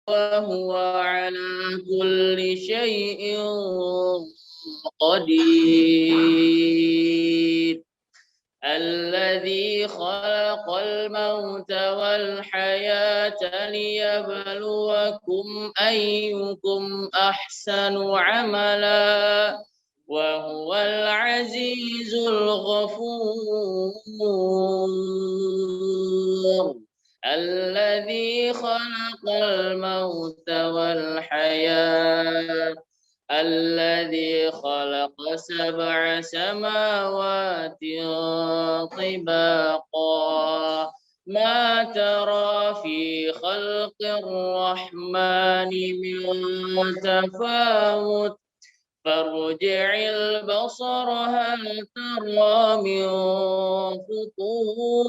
وهو على كل شيء قدير الذي خلق الموت والحياة ليبلوكم أيكم أحسن عملا وهو العزيز الغفور الذي خلق الموت والحياة الذي خلق 7 سماوات طباقا ما ترى في خلق الرحمن من تفاوت فارجع البصر هل ترى من فطور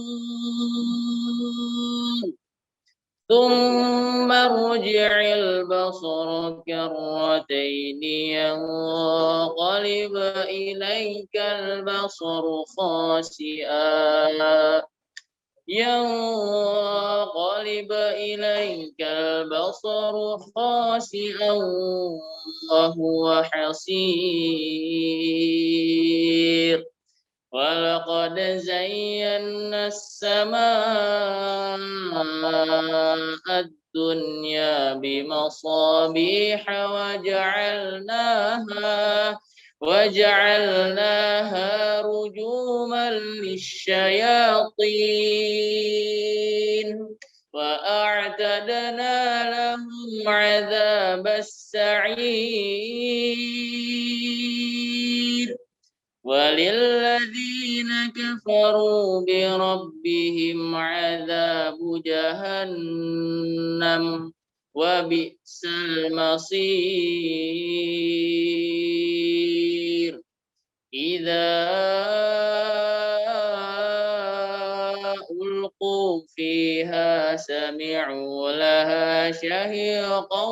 ثم ارجع البصر كرتين ينقلب إليك البصر خاسئا وهو حسير ولقد زينا السماء الدنيا بمصابيح وجعلناها رجوما للشياطين وأعتدنا لهم عذاب السعير وللذين كفروا بربهم عذاب جهنم وبئس المصير إذا ألقوا فيها سمعوا لها شهيقا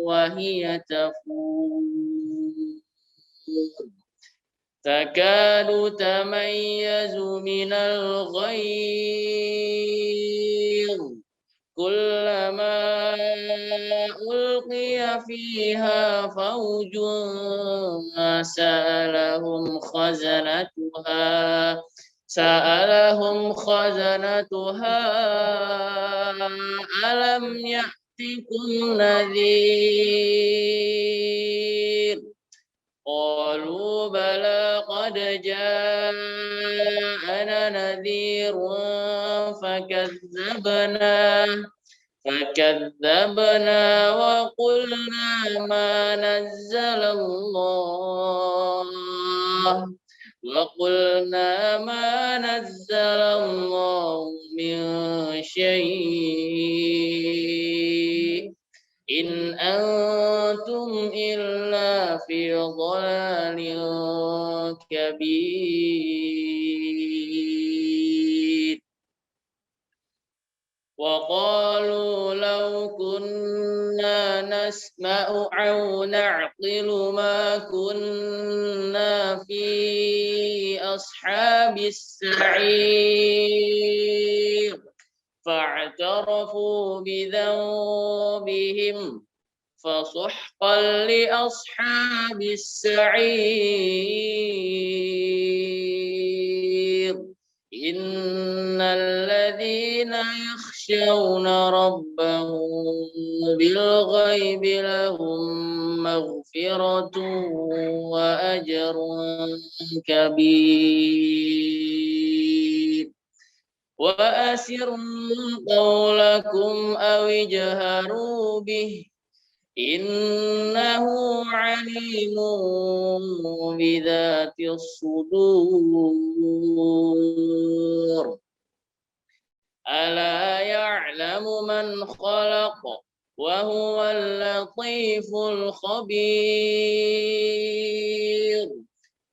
وهي تفور تكاد تميز من الغيظ كلما ألقي فيها فوج سألهم خزنتها ألم يأتكم نذير قالوا بلى قد جاءنا نذير فكذبنا وقلنا ما نزل الله من شيء إن أنتم إلا في ضلال كبير وقالوا لو كنا نسمع أو نعقل ما كنا في أصحاب السعير فاعترفوا بذنبهم فسحقا لأصحاب السعير إن الذين يخشون ربهم بالغيب لهم مغفرة وأجر كبير وأسروا قولكم أو اجهروا به إنه عليم بذات الصدور ألا يعلم من خلق وهو اللطيف الخبير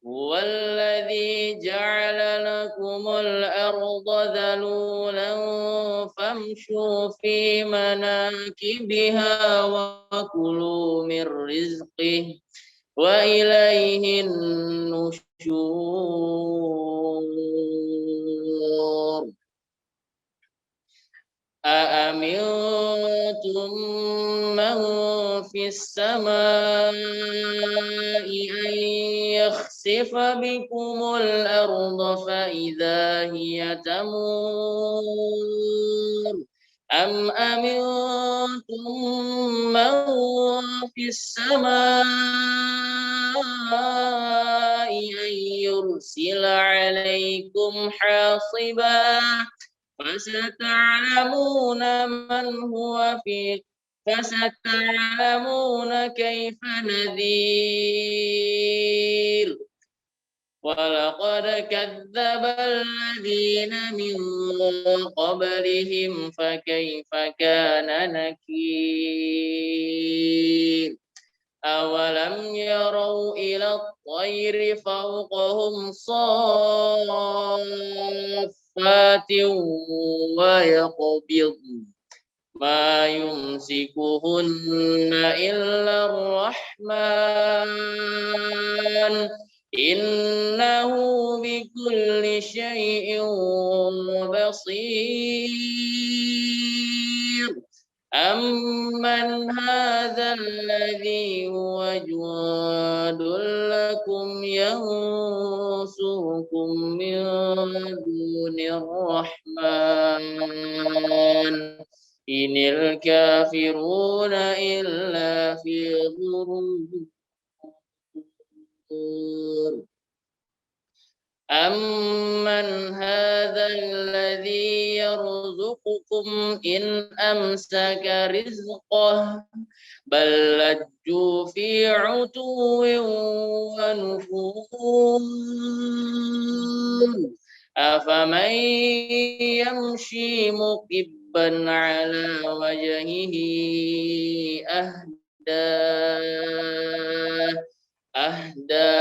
هو الذي جعل لكم الأرض ذلولا فامشوا في مناكبها وكلوا من رزقه وإليه النشور أأمنتم من في السماء أن يخسف بكم الأرض فإذا هي تمور أم أمنتم من في السماء أن يرسل عليكم حاصبا فستعلمون من هو في فستعلمون كيف نذير ولقد كذب الذين من قبلهم فكيف كان نكير أولم يروا إلى الطير فوقهم صافات ويقبض ما يمسكهن إلا الرحمن إنه بكل شيء بصير أمن هذا الذي هو جواد لكم ينصركم من دون الرحمن إن الكافرون إلا في غرور أمن هذا الذي يرزقكم إن أمسك رزقه بل لجوا في عتو ونفور أفمن يمشي مكبا على وجهه أهدى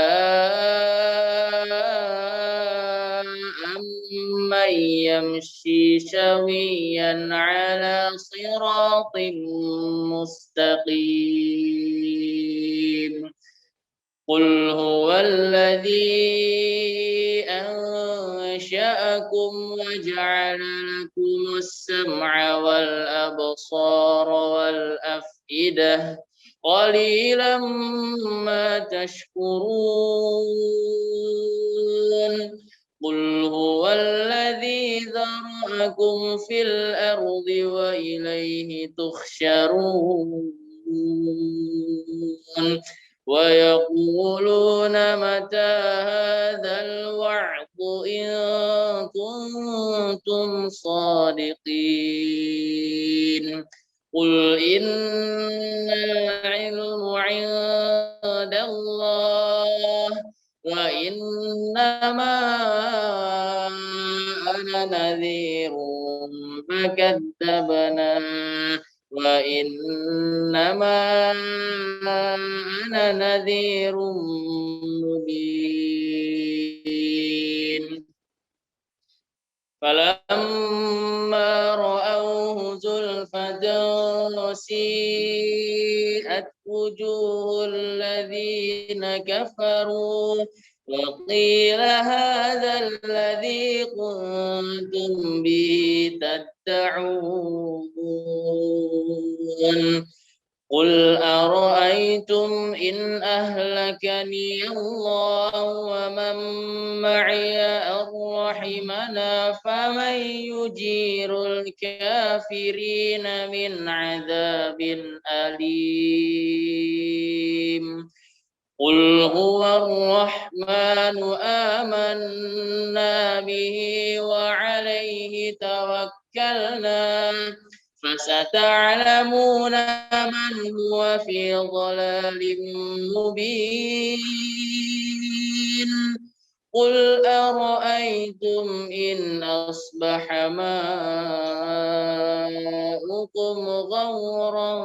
أمن يمشي سويا على صراط مستقيم قل هو الذي أنشأكم وجعل لكم السمع والأبصار والأفئدة قليلا ما تشكرون قل هو الذي ذرأكم في الأرض وإليه تحشرون ويقولون متى هذا الوعد إن كنتم صادقين قل إن العلم عند الله وإنما أنا نذير فكذبنا وإنما أنا نذير مبين فلما رأوه زلفة سيئت وجوه الذين كفروا وقيل هذا الذي كنتم به تدعون قل أرأيتم إن أهلكني الله ومن معي أو رحمنا فمن يجير الكافرين من عذاب أليم قل هو الرحمن آمنا به وعليه توكلنا فستعلمون من هو في ضلال مبين قل أرأيتم إن أصبح ماؤكم غورا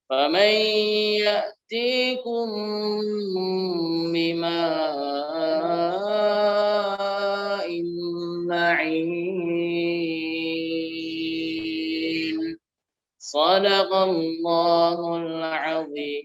فمن يأتيكم بماء معين صدق الله العظيم.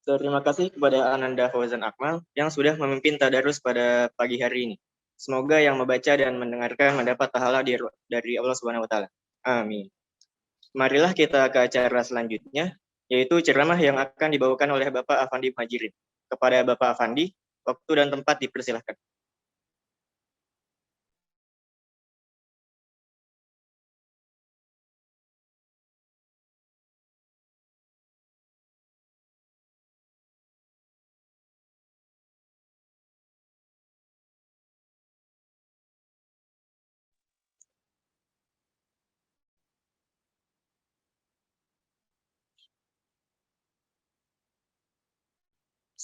Terima kasih kepada Ananda Fauzan Akmal yang sudah memimpin tadarus pada pagi hari ini. Semoga yang membaca dan mendengarkan mendapat pahala dari Allah Subhanahu wa taala. Amin. Marilah kita ke acara selanjutnya, yaitu ceramah yang akan dibawakan oleh Bapak Afandi Majirin. Kepada Bapak Afandi, waktu dan tempat dipersilahkan.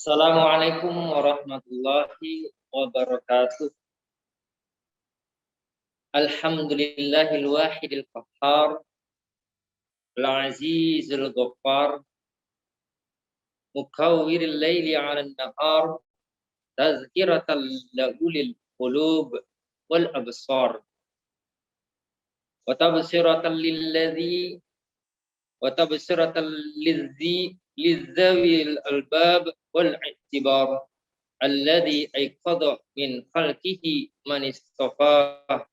Assalamualaikum warahmatullahi wabarakatuh. Alhamdulillahil wahidil qahhar, al-azizul ghaffar, mukawwiril laili 'alan nahar, tazkiratal lil qulub wal absar, wa tabsiratal lilladzi wa tabsiratal lizzawil albab wal i'tibar alladzi aiqadha min khalqihi man istafah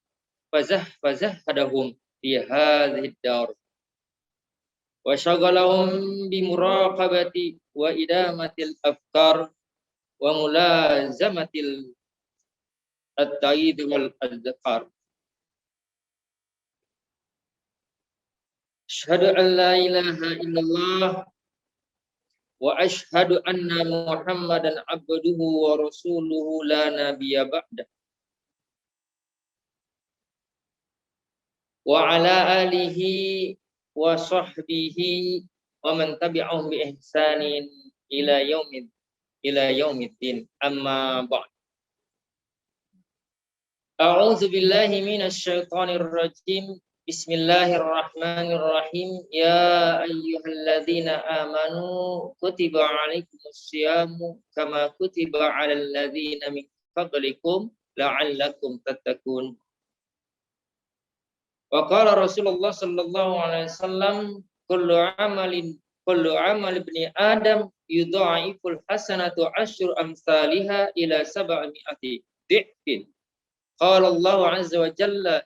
fazahhadahum fi hadhihi ad-dar wa syaghalahum bi muraqabati wa idamatil afkar wa mulazamatil at-ta'id wal adhkar. Asyhadu an la ilaha illallah wa asyhadu anna Muhammadan abduhu wa rasuluhu la nabiyya ba'da. Wa ala alihi wa sahbihi wa man tabi'ahum bi ihsanin ila yaumiddin. Amma ba'd. A'udzu billahi minasy syaithanir rajim. Bismillahirrahmanirrahim. Ya ayyuhalladzina amanu kutiba 'alaikumusyamu kama kutiba 'alal ladzina min qablikum la'allakum tattaqun. Wa qala Rasulullah sallallahu alaihi wasallam kullu amal ibni Adam yudha'iful hasanatu asyru amsalihha ila sab'ami'ati dhi'fin. Qala Allah azza wa jalla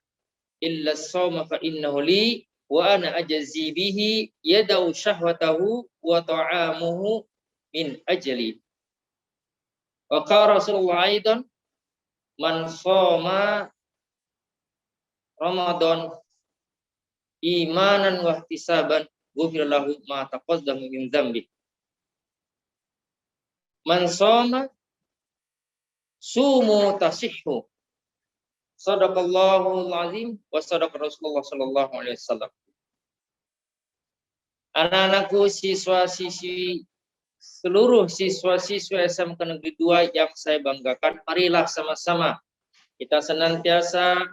illa as-sawma fa innahu li wa ana ajzi bihi yadau syahwatahu wa ta'amuhu min ajli. Wa qala Rasulullah aidan man shoma Ramadan imanan wa ihtisaban ghufira lahu ma taqaddama min dzambi. Man shoma sumu tasihhu. Shadaqallahul azim wa sadaqa Rasulullah sallallahu alaihi wasallam. Anak-anakku, seluruh siswa-siswa SMK Negeri 2 yang saya banggakan, marilah sama-sama kita senantiasa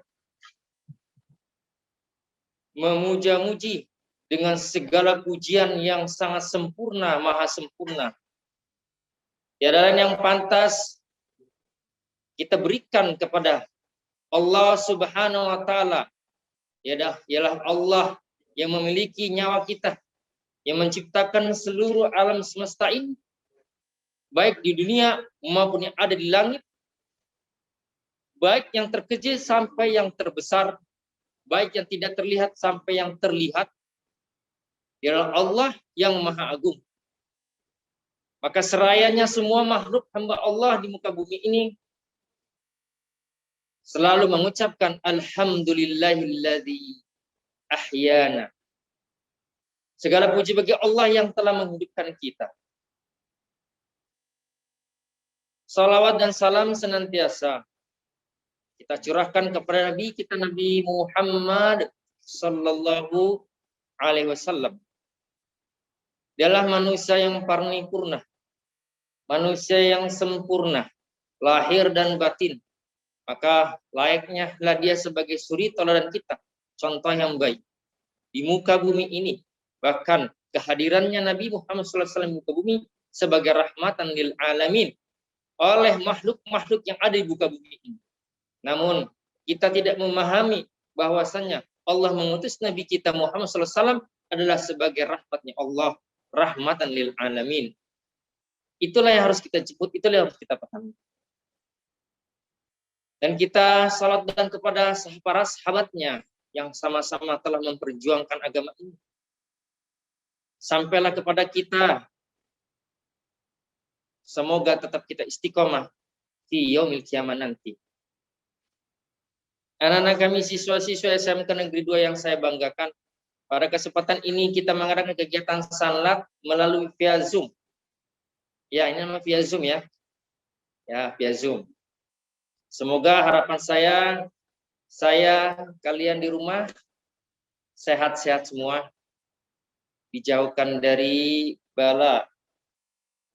memuja-muji dengan segala pujian yang sangat sempurna, maha sempurna. Tiada lain yang pantas kita berikan kepada Allah Subhanahu wa taala. Ialah Allah yang memiliki nyawa kita, yang menciptakan seluruh alam semesta ini, baik di dunia maupun yang ada di langit, baik yang terkecil sampai yang terbesar, baik yang tidak terlihat sampai yang terlihat. Ialah Allah yang maha agung. Maka serayanya semua makhluk hamba Allah di muka bumi ini selalu mengucapkan alhamdulillahilladzi ahyana. Segala puji bagi Allah yang telah menghidupkan kita. Salawat dan salam senantiasa kita curahkan kepada Nabi kita, Nabi Muhammad sallallahu alaihi wasallam. Dialah manusia yang paripurna, manusia yang sempurna, lahir dan batin. Maka layaknya lah dia sebagai suri tauladan kita, contoh yang baik di muka bumi ini. Bahkan kehadirannya Nabi Muhammad SAW di muka bumi sebagai rahmatan lil alamin oleh makhluk-makhluk yang ada di muka bumi ini. Namun kita tidak memahami bahwasannya Allah mengutus Nabi kita Muhammad SAW adalah sebagai rahmatnya Allah, rahmatan lil alamin. Itulah yang harus kita jemput, itulah yang harus kita pahami. Dan kita salat dan kepada para sahabatnya yang sama-sama telah memperjuangkan agama ini. Sampailah kepada kita. Semoga tetap kita istiqomah di yaumil kiamah nanti. Anak-anak kami siswa-siswa SMK Negeri 2 yang saya banggakan, pada kesempatan ini kita mengadakan kegiatan salat melalui via Zoom. Ya, ini namanya via Zoom ya. Ya, via Zoom. Semoga harapan saya, kalian di rumah sehat-sehat semua, dijauhkan dari bala,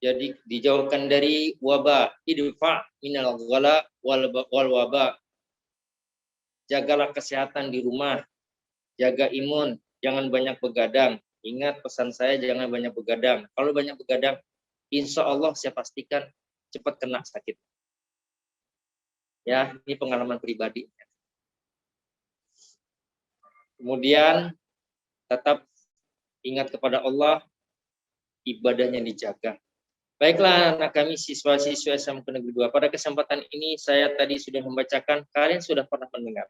jadi dijauhkan dari wabah, idfa minal ghala wal wabah. Jagalah kesehatan di rumah, jaga imun, jangan banyak begadang. Ingat pesan saya, jangan banyak begadang. Kalau banyak begadang, insya Allah saya pastikan cepat kena sakit. Ya, ini pengalaman pribadi. Kemudian tetap ingat kepada Allah, ibadahnya dijaga. Baiklah anak kami siswa-siswa SMK Negeri 2. Pada kesempatan ini saya tadi sudah membacakan, kalian sudah pernah mendengar.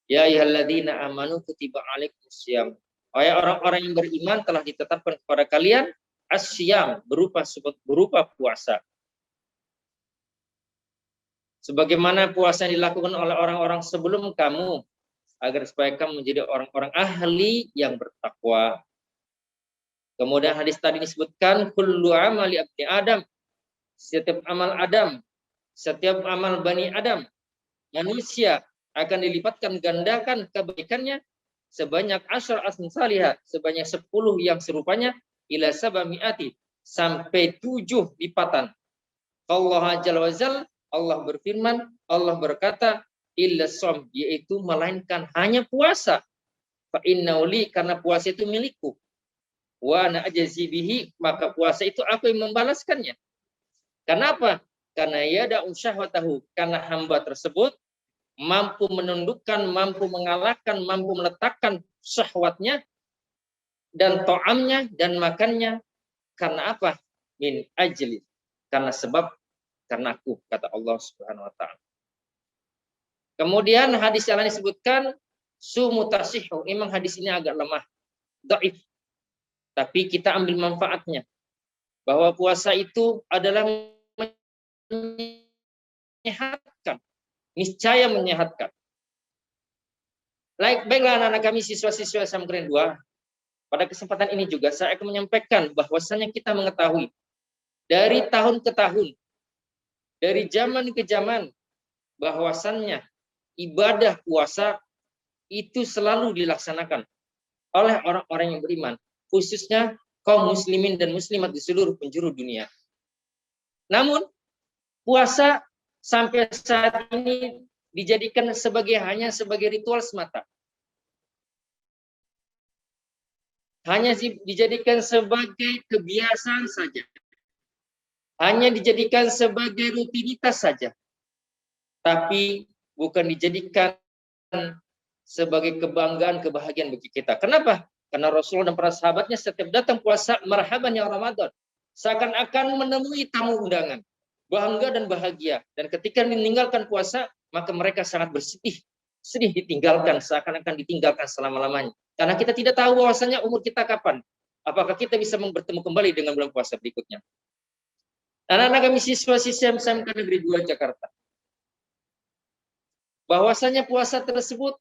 Ya ayyuhalladzina amanu kutiba alaikumusiyam. Wahai orang-orang yang beriman telah ditetapkan kepada kalian asyam berupa puasa. Sebagaimana puasa yang dilakukan oleh orang-orang sebelum kamu, agar supaya kamu menjadi orang-orang ahli yang bertakwa. Kemudian hadis tadi disebutkan kullu amali abdi Adam, setiap amal Bani Adam, manusia akan dilipatkan gandakan kebaikannya sebanyak asyar salihah, sebanyak 10 yang serupanya ila sabamiati, sampai 7 lipatan. Allah Jalla wa Jalla, Allah berfirman, Allah berkata, illa som, yaitu melainkan hanya puasa. Fa innahu li, karena puasa itu milikku. Wa ana ajzi bihi, maka puasa itu aku yang membalaskannya. Kenapa? Karena yada syahwatahu, karena hamba tersebut mampu menundukkan, mampu mengalahkan, mampu meletakkan syahwatnya dan to'amnya dan makannya. Karena apa? Min ajli, karena sebab, karena aku, kata Allah Subhanahu wa taala. Kemudian hadis yang lain disebutkan sumu tasihhu. Memang hadis ini agak lemah, dhaif. Tapi kita ambil manfaatnya. Bahwa puasa itu adalah menyehatkan, niscaya menyehatkan. Baiklah anak-anak kami siswa-siswa SMK 2. Pada kesempatan ini juga saya akan menyampaikan bahwasanya kita mengetahui dari tahun ke tahun, dari zaman ke zaman, bahwasannya ibadah puasa itu selalu dilaksanakan oleh orang-orang yang beriman, khususnya kaum muslimin dan muslimat di seluruh penjuru dunia. Namun, puasa sampai saat ini dijadikan hanya sebagai ritual semata. Hanya dijadikan sebagai kebiasaan saja. Hanya dijadikan sebagai rutinitas saja. Tapi bukan dijadikan sebagai kebanggaan, kebahagiaan bagi kita. Kenapa? Karena Rasulullah dan para sahabatnya setiap datang puasa, marhaban ya Ramadan, seakan-akan menemui tamu undangan, bangga dan bahagia. Dan ketika meninggalkan puasa, maka mereka sangat sedih ditinggalkan, seakan-akan ditinggalkan selama-lamanya. Karena kita tidak tahu bahwasanya umur kita kapan. Apakah kita bisa bertemu kembali dengan bulan puasa berikutnya. Anak-anak kami siswa-siswa SMK Negeri 2 Jakarta, bahwasanya puasa tersebut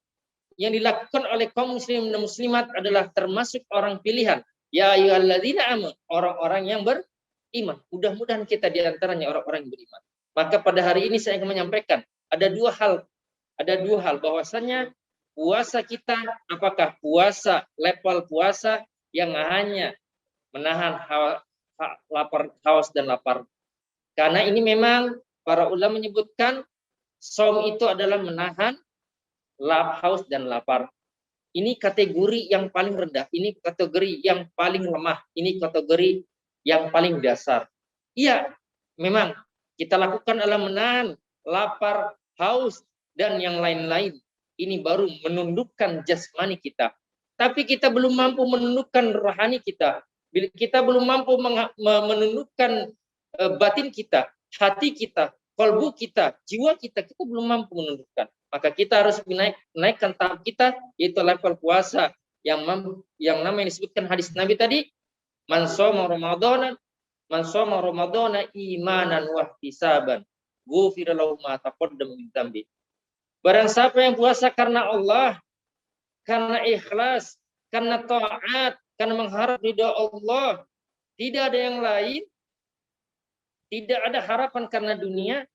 yang dilakukan oleh kaum muslim dan muslimat adalah termasuk orang pilihan. Ya ayyuhalladzina amanu, orang-orang yang beriman. Mudah-mudahan kita di antaranya orang-orang yang beriman. Maka pada hari ini saya akan menyampaikan ada dua hal bahwasanya puasa kita, apakah puasa level puasa yang hanya menahan haus dan lapar. Karena ini memang para ulama menyebutkan saum itu adalah menahan haus dan lapar. Ini kategori yang paling rendah, ini kategori yang paling lemah, ini kategori yang paling dasar. Iya, memang kita lakukan adalah menahan lapar, haus, dan yang lain-lain. Ini baru menundukkan jasmani kita. Tapi kita belum mampu menundukkan rohani kita. Kita belum mampu menundukkan batin kita, hati kita, kalbu kita, jiwa kita belum mampu menundukkan. Maka kita harus naikkan tahap kita, yaitu level puasa yang namanya disebutkan hadis Nabi tadi, man shoma ramadhana imanan wa ihtisaban ghufira lahu ma taqaddama min dzambi. Barang siapa yang puasa karena Allah, karena ikhlas, karena taat, karena mengharap ridha Allah, tidak ada yang lain, tidak ada harapan karena dunia,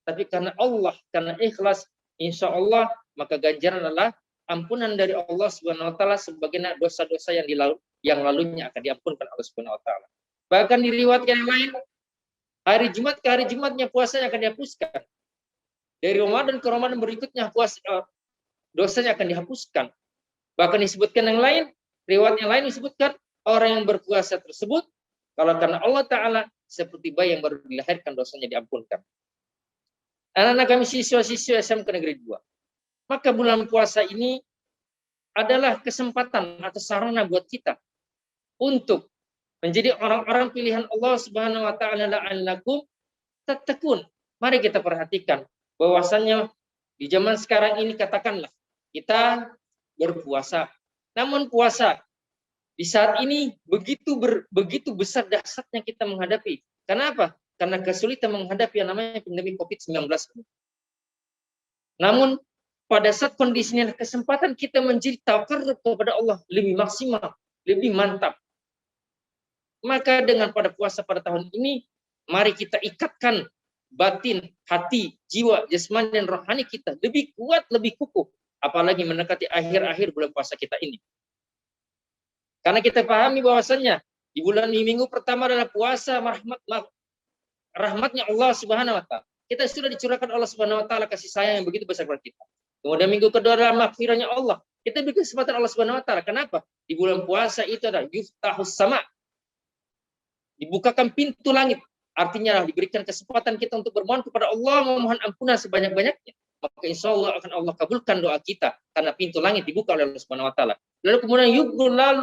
tapi karena Allah, karena ikhlas, insya Allah, maka ganjaran adalah ampunan dari Allah Subhanahu wa taala sebagaimana dosa-dosa yang lalunya akan diampunkan Allah Subhanahu wa taala. Bahkan diriwayatkan yang lain, hari Jumat ke hari Jumatnya puasanya akan dihapuskan. Dari Ramadan ke Ramadan berikutnya dosanya akan dihapuskan. Bahkan disebutkan yang lain, riwayat yang lain disebutkan orang yang berpuasa tersebut kalau karena Allah Ta'ala seperti bayi yang baru dilahirkan dosanya diampunkan. Anak-anak kami siswa-siswa SMK Negeri 2. Maka bulan puasa ini adalah kesempatan atau sarana buat kita untuk menjadi orang-orang pilihan Allah Subhanahu wa taala la'allakum tattaqun. Mari kita perhatikan bahwasannya di zaman sekarang ini katakanlah kita berpuasa. Namun puasa di saat ini begitu besar dahsyatnya kita menghadapi. Kenapa? Karena kesulitan menghadapi yang namanya pandemi COVID-19. Namun pada saat kondisinya kesempatan kita menjadi tawakal kepada Allah lebih maksimal, lebih mantap. Maka dengan pada puasa pada tahun ini, mari kita ikatkan batin, hati, jiwa, jasmani dan rohani kita lebih kuat, lebih kukuh. Apalagi mendekati akhir-akhir bulan puasa kita ini. Karena kita pahami bahwasannya di minggu pertama adalah puasa rahmatnya Allah Subhanahu wa taala. Kita sudah dicurahkan Allah Subhanahu wa taala kasih sayang yang begitu besar kepada kita. Kemudian minggu kedua adalah maghfirahnya Allah. Kita beri kesempatan Allah Subhanahu wa taala. Kenapa? Di bulan puasa itu adalah yuftahus sama. Dibukakan pintu langit. Artinya diberikan kesempatan kita untuk bermohon kepada Allah, memohon ampunan sebanyak-banyaknya. Maka insya Allah akan Allah kabulkan doa kita karena pintu langit dibuka oleh Allah Subhanahu wa taala. Lalu kemudian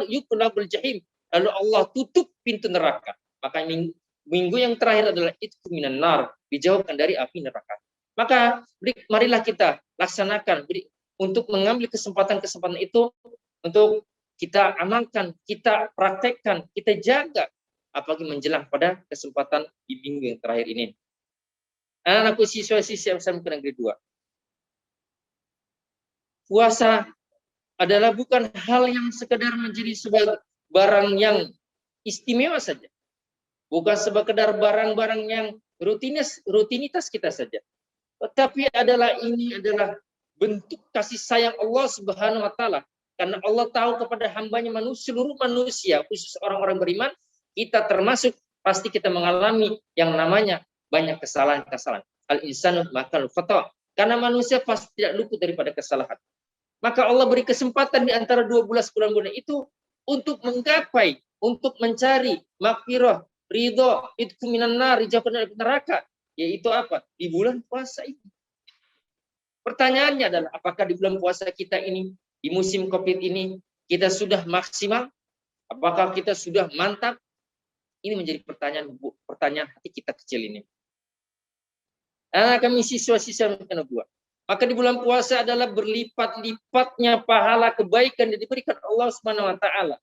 yuqlabul jahim. Lalu Allah tutup pintu neraka. Maka minggu yang terakhir adalah itqu minan nar, dijauhkan dari api neraka. Maka marilah kita laksanakan untuk mengambil kesempatan-kesempatan itu untuk kita amalkan, kita praktekkan, kita jaga apalagi menjelang pada kesempatan di minggu yang terakhir ini. Anak-anakku siswa-siswa SMK Negeri 2. Puasa adalah bukan hal yang sekedar menjadi sebuah barang yang istimewa saja. Bukan sekedar barang-barang yang rutinitas kita saja. Tetapi ini adalah bentuk kasih sayang Allah Subhanahu wa taala. Karena Allah tahu kepada hambanya seluruh manusia, khusus orang-orang beriman, kita termasuk pasti kita mengalami yang namanya banyak kesalahan-kesalahan. Al-insanu makal khata'. Karena manusia pasti tidak luput daripada kesalahan. Maka Allah beri kesempatan di antara 12 bulan-bulan itu untuk menggapai, untuk mencari maghfirah, ridho, itqu minan nar, dijauhkan dari neraka. Yaitu apa? Di bulan puasa itu. Pertanyaannya adalah apakah di bulan puasa kita ini, di musim Covid ini, kita sudah maksimal? Apakah kita sudah mantap? Ini menjadi pertanyaan hati kita kecil ini. Kami siswa-siswa yang kedua. Maka di bulan puasa adalah berlipat-lipatnya pahala kebaikan yang diberikan Allah Subhanahu wa taala.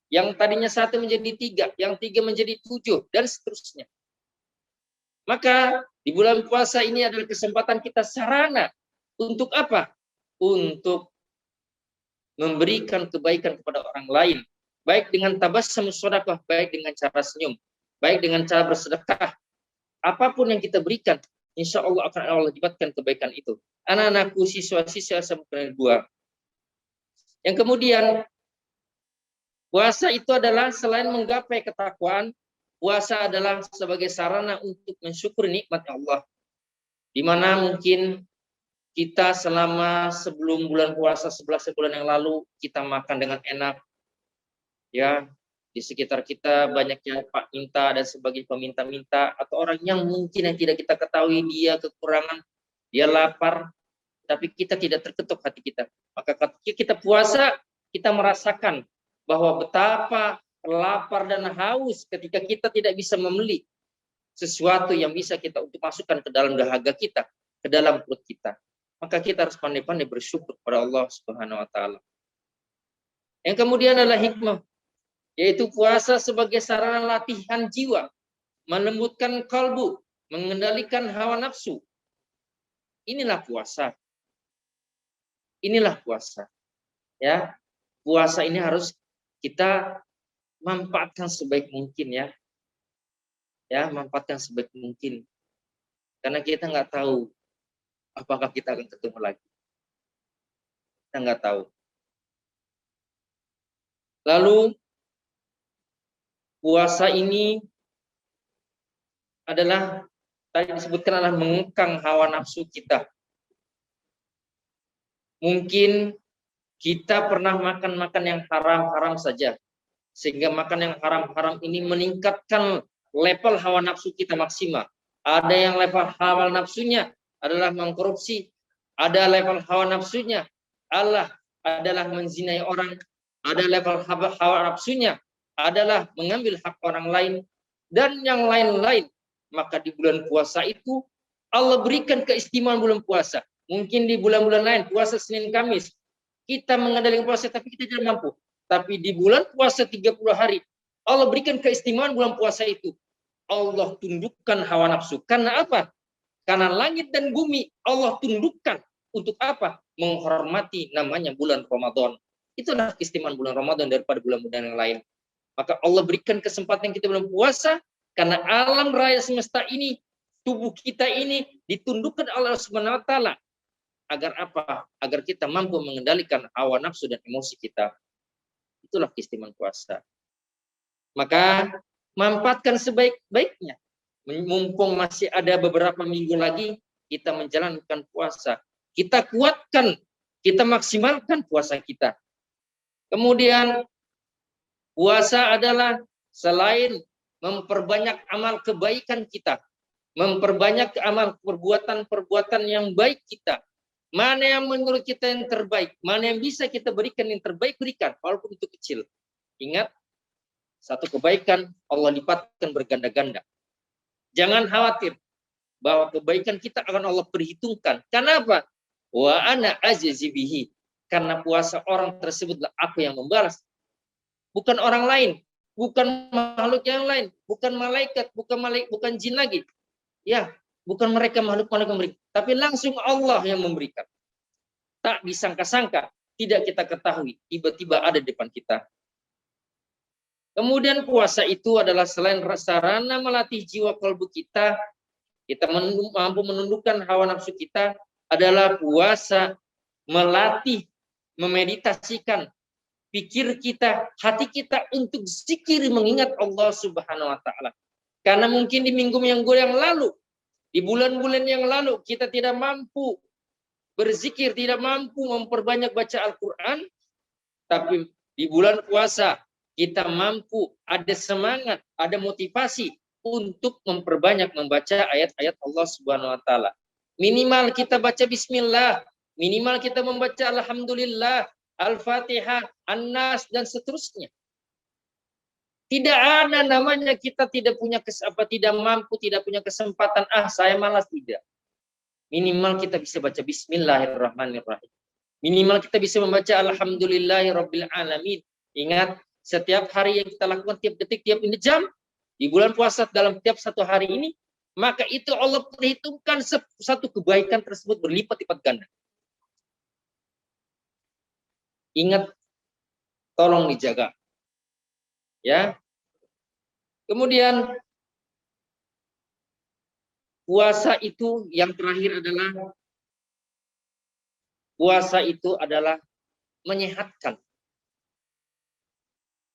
Yang tadinya 1 menjadi 3, yang 3 menjadi 7 dan seterusnya. Maka di bulan puasa ini adalah kesempatan kita sarana untuk apa? Untuk memberikan kebaikan kepada orang lain. Baik dengan tabassum sedekah, baik dengan cara senyum, baik dengan cara bersedekah. Apapun yang kita berikan, insya Allah akan Allah libatkan kebaikan itu. Anak-anakku siswa-siswa SMK 2. Yang kemudian, puasa itu adalah selain menggapai ketakwaan, puasa adalah sebagai sarana untuk mensyukuri nikmat Allah. Di mana mungkin kita selama sebelum bulan puasa 11 bulan yang lalu, kita makan dengan enak. Ya, di sekitar kita banyaknya Pak minta dan sebagai peminta-minta atau orang yang mungkin yang tidak kita ketahui dia kekurangan, dia lapar, tapi kita tidak terketuk hati kita. Maka ketika kita puasa, kita merasakan bahwa betapa lapar dan haus ketika kita tidak bisa membeli sesuatu yang bisa kita untuk masukkan ke dalam dahaga kita, ke dalam perut kita. Maka kita harus pandai-pandai bersyukur kepada Allah Subhanahu wa taala. Yang kemudian adalah hikmah, yaitu puasa sebagai sarana latihan jiwa, melembutkan kalbu, mengendalikan hawa nafsu. Inilah puasa. Inilah puasa. Ya, puasa ini harus kita manfaatkan sebaik mungkin ya. Ya, manfaatkan sebaik mungkin. Karena kita nggak tahu apakah kita akan ketemu lagi. Kita nggak tahu. Lalu puasa ini adalah tadi disebutkan adalah mengekang hawa nafsu kita. Mungkin kita pernah makan yang haram-haram saja, sehingga makan yang haram-haram ini meningkatkan level hawa nafsu kita maksimal. Ada yang level hawa nafsunya adalah mengkorupsi, ada level hawa nafsunya adalah menzinai orang, ada level hawa nafsunya adalah mengambil hak orang lain, dan yang lain-lain. Maka di bulan puasa itu Allah berikan keistimewaan bulan puasa. Mungkin di bulan-bulan lain puasa Senin Kamis kita mengendalikan puasa tapi kita tidak mampu. Tapi di bulan puasa 30 hari Allah berikan keistimewaan bulan puasa itu. Allah tundukkan hawa nafsu. Karena apa? Karena langit dan bumi Allah tundukkan. Untuk apa? Menghormati namanya bulan Ramadan. Itulah keistimewaan bulan Ramadan daripada bulan-bulan yang lain. Maka Allah berikan kesempatan kita bulan puasa karena alam raya semesta ini, tubuh kita ini ditundukkan oleh Allah Subhanahu wa taala. Agar apa? Agar kita mampu mengendalikan hawa nafsu dan emosi kita. Itulah keistimewaan puasa. Maka manfaatkan sebaik-baiknya. Mumpung masih ada beberapa minggu lagi kita menjalankan puasa. Kita kuatkan, kita maksimalkan puasa kita. Kemudian puasa adalah selain memperbanyak amal kebaikan kita, memperbanyak amal perbuatan-perbuatan yang baik kita. Mana yang menurut kita yang terbaik, mana yang bisa kita berikan yang terbaik, berikan, walaupun itu kecil. Ingat, satu kebaikan Allah lipatkan berganda-ganda. Jangan khawatir bahwa kebaikan kita akan Allah perhitungkan. Kenapa? Wa ana ajzi bihi. Karena puasa orang tersebutlah aku yang membalas. Bukan orang lain, bukan makhluk yang lain, bukan malaikat, bukan jin lagi. Ya, bukan mereka makhluk-makhluk yang memberikan, tapi langsung Allah yang memberikan. Tak disangka-sangka, tidak kita ketahui, tiba-tiba ada di depan kita. Kemudian puasa itu adalah selain sarana melatih jiwa kalbu kita mampu menundukkan hawa nafsu kita, adalah puasa melatih, memeditasikan pikir kita, hati kita untuk zikir mengingat Allah Subhanahu wa taala. Karena mungkin di minggu-minggu yang lalu, di bulan-bulan yang lalu kita tidak mampu berzikir, tidak mampu memperbanyak baca Al-Qur'an, tapi di bulan puasa kita mampu, ada semangat, ada motivasi untuk memperbanyak membaca ayat-ayat Allah Subhanahu wa taala. Minimal kita baca bismillah, minimal kita membaca alhamdulillah, Al-Fatihah, An-Nas, dan seterusnya. Tidak ada namanya kita tidak punya tidak mampu, tidak punya kesempatan, saya malas, tidak. Minimal kita bisa baca bismillahirrahmanirrahim. Minimal kita bisa membaca alhamdulillahirabbil alamin. Ingat, setiap hari yang kita lakukan, tiap detik, tiap jam, di bulan puasa dalam tiap satu hari ini, maka itu Allah perhitungkan satu kebaikan tersebut berlipat-lipat ganda. Ingat, tolong dijaga. Ya. Kemudian puasa itu yang terakhir adalah menyehatkan.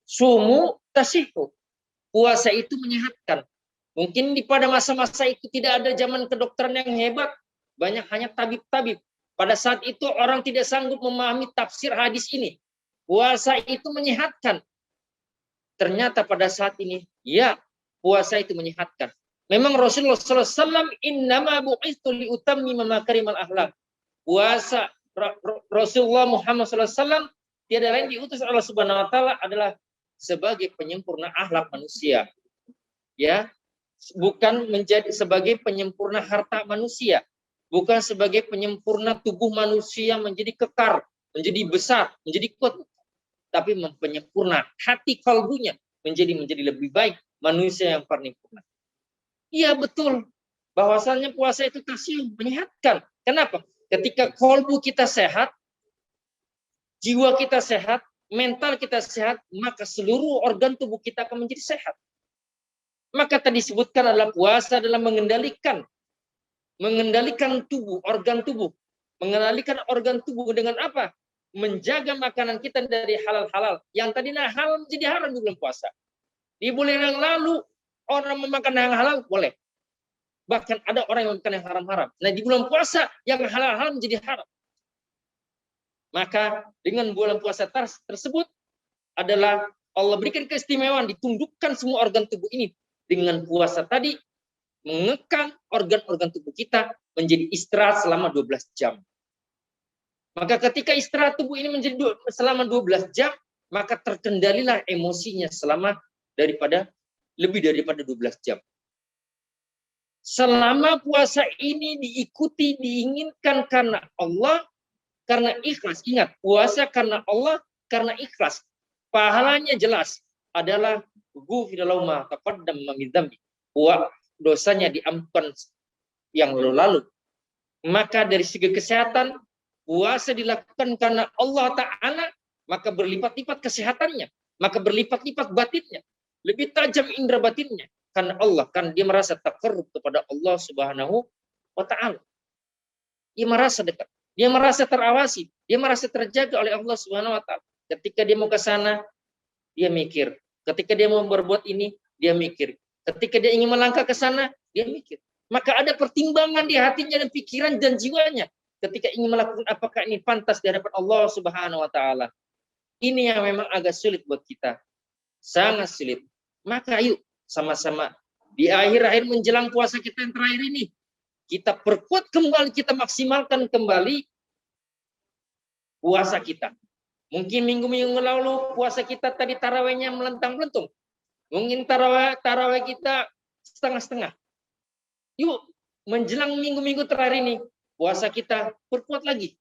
Sumu tasihu. Puasa itu menyehatkan. Mungkin pada masa-masa itu tidak ada zaman kedokteran yang hebat, banyak hanya tabib-tabib. Pada saat itu orang tidak sanggup memahami tafsir hadis ini. Puasa itu menyehatkan. Ternyata pada saat ini, ya, puasa itu menyehatkan. Memang Rasulullah SAW innama bu'istu liutammima makarimal akhlak. Puasa Rasulullah Muhammad SAW tiada lain diutus Allah Subhanahu wa taala adalah sebagai penyempurna akhlak manusia. Ya, bukan menjadi sebagai penyempurna harta manusia, bukan sebagai penyempurna tubuh manusia menjadi kekar, menjadi besar, menjadi kuat, tapi penyempurna hati kalbunya menjadi lebih baik, manusia yang paripurna. Iya betul, bahwasannya puasa itu kalsium, menyehatkan. Kenapa? Ketika kalbu kita sehat, jiwa kita sehat, mental kita sehat, maka seluruh organ tubuh kita akan menjadi sehat. Maka tadi disebutkan adalah puasa adalah mengendalikan tubuh, organ tubuh. Mengendalikan organ tubuh dengan apa? Menjaga makanan kita dari halal-halal. Yang tadinya halal menjadi haram di bulan puasa. Di bulan yang lalu, orang memakan yang halal, boleh. Bahkan ada orang yang memakan yang haram-haram. Nah, di bulan puasa, yang halal-halal menjadi haram. Maka, dengan bulan puasa tersebut, adalah Allah berikan keistimewaan, ditundukkan semua organ tubuh ini. Dengan puasa tadi, mengekang organ-organ tubuh kita menjadi istirahat selama 12 jam. Maka ketika istirahat tubuh ini menjadi selama 12 jam, maka terkendalilah emosinya selama lebih daripada 12 jam. Selama puasa ini diikuti, diinginkan karena Allah, karena ikhlas. Ingat, puasa karena Allah, karena ikhlas. Pahalanya jelas adalah ghufira lahu ma taqaddama min dzambi. Dosanya diampunkan yang lalu. Maka dari segi kesehatan, puasa dilakukan karena Allah Ta'ala, maka berlipat-lipat kesehatannya, maka berlipat-lipat batinnya, lebih tajam indera batinnya. Karena Allah, kan dia merasa taqarrub kepada Allah Subhanahu wa Ta'ala. Dia merasa dekat, dia merasa terawasi, dia merasa terjaga oleh Allah Subhanahu wa Ta'ala. Ketika dia mau ke sana, dia mikir. Ketika dia mau berbuat ini, dia mikir. Ketika dia ingin melangkah ke sana, dia mikir. Maka ada pertimbangan di hatinya dan pikiran dan jiwanya. Ketika ingin melakukan apakah ini pantas di hadapan Allah Subhanahu wa Ta'ala. Ini yang memang agak sulit buat kita. Sangat sulit. Maka ayo sama-sama di akhir-akhir menjelang puasa kita yang terakhir ini, kita perkuat kembali, kita maksimalkan kembali puasa kita. Mungkin minggu-minggu lalu puasa kita tadi tarawihnya melentang-melentung. Mungkin tarawih kita setengah-setengah. Yuk, menjelang minggu-minggu terakhir ini, puasa kita perkuat lagi.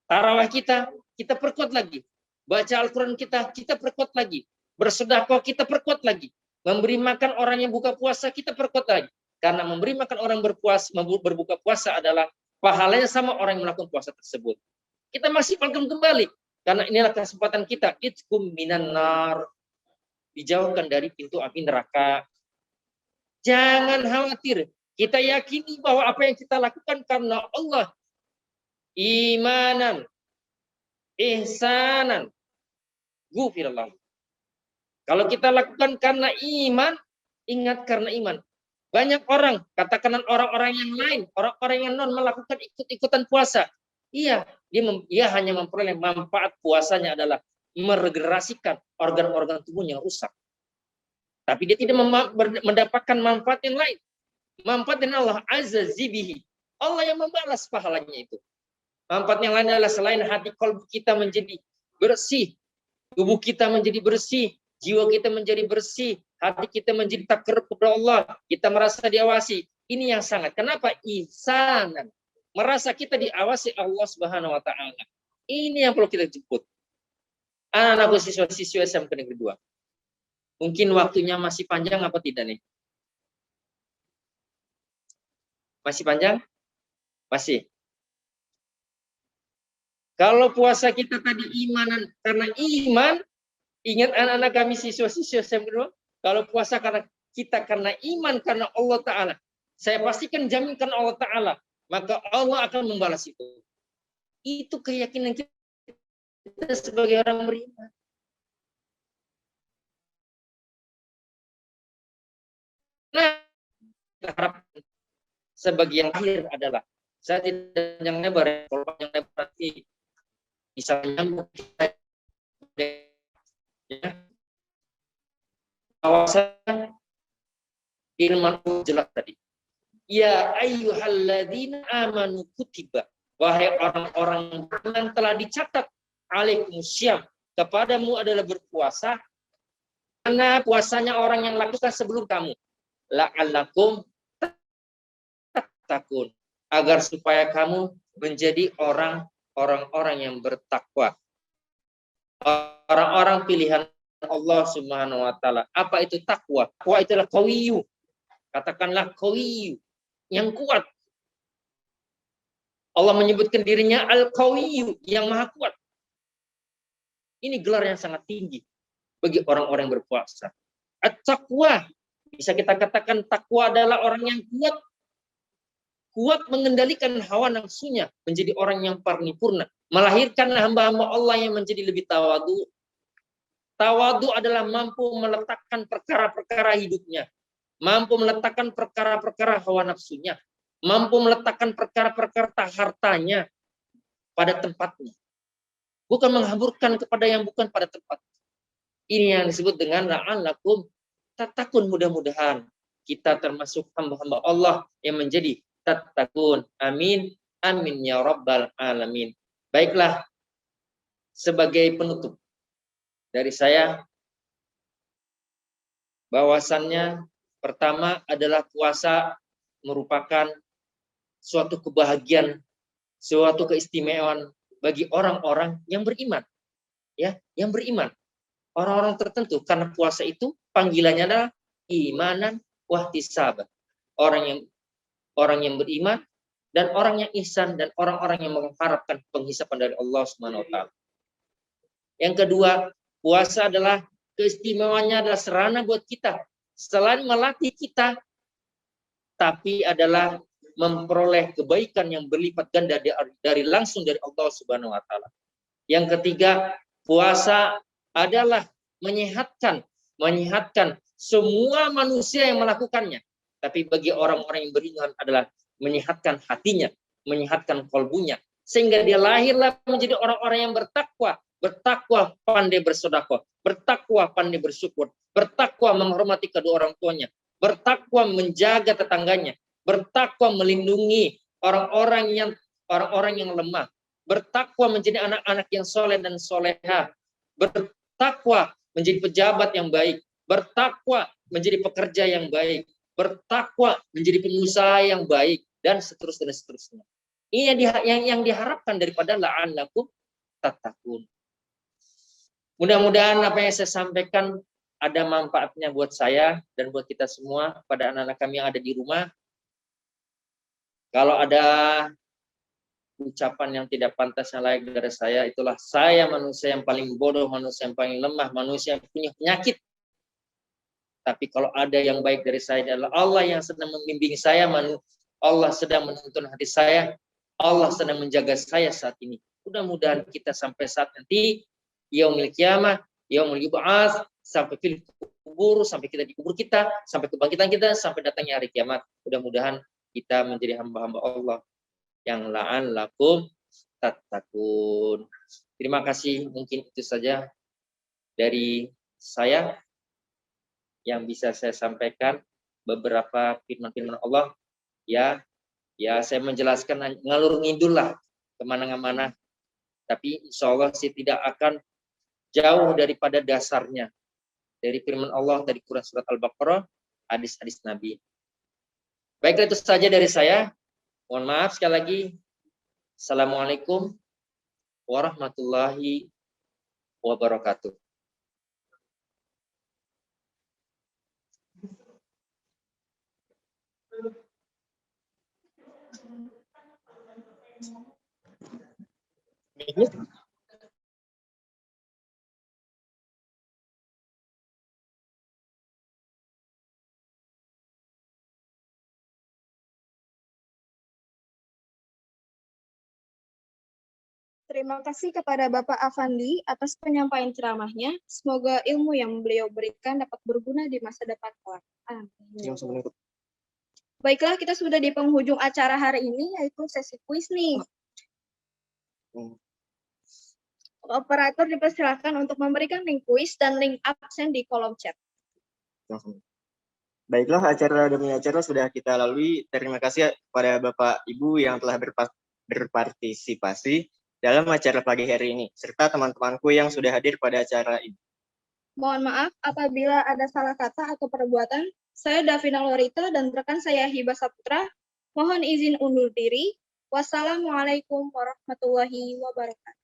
Tarawih kita perkuat lagi. Baca Al-Quran kita perkuat lagi. Bersedekah kita perkuat lagi. Memberi makan orang yang buka puasa, kita perkuat lagi. Karena memberi makan orang berbuka puasa adalah pahalanya sama orang yang melakukan puasa tersebut. Kita maksimalkan kembali. Karena inilah kesempatan kita. Itkum minan nar. Dijauhkan dari pintu api neraka. Jangan khawatir. Kita yakini bahwa apa yang kita lakukan karena Allah. Imanan. Ihsanan. Ghufirallah. Kalau kita lakukan karena iman, ingat karena iman. Banyak orang, katakan orang-orang yang lain, orang-orang yang non melakukan ikut-ikutan puasa. Iya, dia hanya memperoleh manfaat puasanya adalah meregenerasikan organ-organ tubuhnya yang rusak. Tapi dia tidak mendapatkan manfaat yang lain. Manfaat yang Allah Azza Zibihi. Allah yang membalas pahalanya itu. Manfaat yang lain adalah selain hati kalbu kita menjadi bersih, tubuh kita menjadi bersih, jiwa kita menjadi bersih, hati kita menjadi takarrub kepada Allah, kita merasa diawasi. Ini yang sangat. Kenapa? Ihsanan. Merasa kita diawasi Allah Subhanahu wa Ta'ala. Ini yang perlu kita jemput. Anak-anakku siswa-siswa SMK Negeri 2. Mungkin waktunya masih panjang apa tidak nih? Masih panjang? Masih. Kalau puasa kita tadi imanan, karena iman, ingat anak-anak kami siswa-siswa SMK 2, kalau puasa karena iman, karena Allah Ta'ala, saya pastikan jaminkan Allah Ta'ala, maka Allah akan membalas itu. Itu keyakinan kita sebagai orang beriman. Nah, harapkan sebagian akhir adalah saya tidak yang lebar, kalau yang lebar nanti bisa menyambung kita ya. Kawasan ilmu jelas tadi. Ya ayyuhalladzina amanu kutiba. wahai orang-orang beriman, telah dicatat alaikumusiyam, kepadamu adalah berpuasa, karena puasanya orang yang lakukan sebelum kamu, la'allakum tattaqun, agar supaya kamu menjadi orang-orang yang bertakwa, orang-orang pilihan Allah Subhanahu wa taala. Apa itu takwa? Takwa itulah qawiyu. Katakanlah qawiyu, yang kuat. Allah menyebutkan dirinya al-qawiyu, yang maha kuat. Ini gelar yang sangat tinggi bagi orang-orang yang berpuasa. At-taqwa, bisa kita katakan takwa adalah orang yang kuat mengendalikan hawa nafsunya, menjadi orang yang paripurna, melahirkan hamba-hamba Allah yang menjadi lebih tawadu. Tawadu adalah mampu meletakkan perkara-perkara hidupnya, mampu meletakkan perkara-perkara hawa nafsunya, mampu meletakkan perkara-perkara hartanya pada tempatnya, bukan menghamburkan kepada yang bukan pada tempat. Ini yang disebut dengan la'allakum tattaqun. Mudah-mudahan kita termasuk hamba-hamba Allah yang menjadi tattaqun. Amin. Amin ya rabbal alamin. Baiklah, sebagai penutup dari saya, bahwasannya pertama adalah puasa merupakan suatu kebahagiaan, suatu keistimewaan bagi orang-orang yang beriman. Ya, yang beriman. Orang-orang tertentu, karena puasa itu panggilannya adalah imanan wahtisaban. Orang yang beriman dan orang yang ihsan dan orang-orang yang mengharapkan penghisapan dari Allah Subhanahu wa taala. Yang kedua, puasa adalah keistimewaannya adalah sarana buat kita selain melatih kita, tapi adalah memperoleh kebaikan yang berlipat ganda dari langsung dari Allah Subhanahu wa taala. Yang ketiga, puasa adalah menyehatkan semua manusia yang melakukannya. Tapi bagi orang-orang yang beriman adalah menyehatkan hatinya, menyehatkan kalbunya, sehingga dia lahirlah menjadi orang-orang yang bertakwa. Bertakwa pandai bersedekah, bertakwa pandai bersyukur, bertakwa menghormati kedua orang tuanya, bertakwa menjaga tetangganya, bertakwa melindungi orang-orang yang lemah, bertakwa menjadi anak-anak yang soleh dan soleha, bertakwa menjadi pejabat yang baik, bertakwa menjadi pekerja yang baik, bertakwa menjadi pengusaha yang baik, dan seterusnya dan seterusnya. Ini yang diharapkan daripada la'allakum tattaqun. Mudah-mudahan apa yang saya sampaikan ada manfaatnya buat saya dan buat kita semua, pada anak-anak kami yang ada di rumah. Kalau ada ucapan yang tidak pantas yang layak dari saya, itulah saya manusia yang paling bodoh, manusia yang paling lemah, manusia yang punya penyakit. Tapi kalau ada yang baik dari saya adalah Allah yang sedang membimbing saya, Allah sedang menuntun hati saya, Allah sedang menjaga saya saat ini. Mudah-mudahan kita sampai saat nanti yaumil qiyamah, yaumul yub'ats, sampai fil kubur, sampai kita di kubur kita, sampai kebangkitan kita, sampai datangnya hari kiamat. Mudah-mudahan kita menjadi hamba-hamba Allah yang la'allakum tattaqun. Terima kasih, mungkin itu saja dari saya yang bisa saya sampaikan, beberapa firman-firman Allah. Ya saya menjelaskan ngalur ngidul lah kemana-mana, tapi insya Allah sih tidak akan jauh daripada dasarnya dari firman Allah dari Quran surat Al-Baqarah, hadis-hadis Nabi. Baiklah, itu saja dari saya. Mohon maaf sekali lagi. Assalamualaikum warahmatullahi wabarakatuh. Terima kasih kepada Bapak Afandi atas penyampaian ceramahnya. Semoga ilmu yang beliau berikan dapat berguna di masa depan kelak. Amin. Baiklah, kita sudah di penghujung acara hari ini, yaitu sesi kuis nih. Operator dipersilakan untuk memberikan link kuis dan link absen di kolom chat. Baiklah, acara demi acara sudah kita lalui. Terima kasih kepada Bapak Ibu yang telah berpartisipasi dalam acara pagi hari ini, serta teman-temanku yang sudah hadir pada acara ini. Mohon maaf apabila ada salah kata atau perbuatan. Saya Davina Lorita dan rekan saya Hibah Saputra. Mohon izin undur diri. Wassalamualaikum warahmatullahi wabarakatuh.